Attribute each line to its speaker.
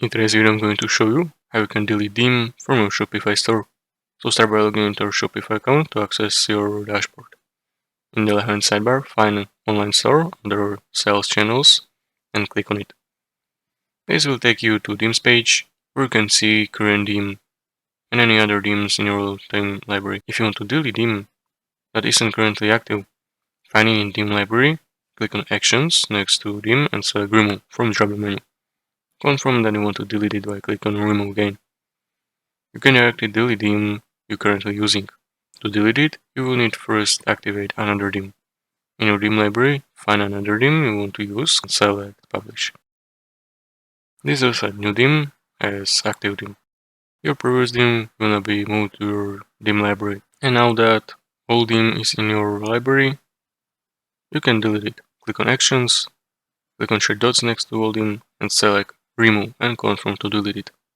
Speaker 1: In today's video, I'm going to show you how you can delete theme from your Shopify store. So start by logging into your Shopify account to access your dashboard. In the left-hand sidebar, find Online Store under Sales Channels and click on it. This will take you to Themes page where you can see current theme and any other themes in your theme library. If you want to delete theme that isn't currently active, find it in Theme Library, click on Actions next to theme and select Remove from the drop-down menu. Confirm that you want to delete it by clicking on Remove again. You can directly delete the theme you're currently using. To delete it, you will need to first activate another theme. In your theme library, find another theme you want to use and select Publish. This will set new theme as active theme. Your previous theme will not be moved to your theme library. And now that all theme is in your library, you can delete it. Click on Actions, click on three dots next to all theme and select Remove and confirm to delete it.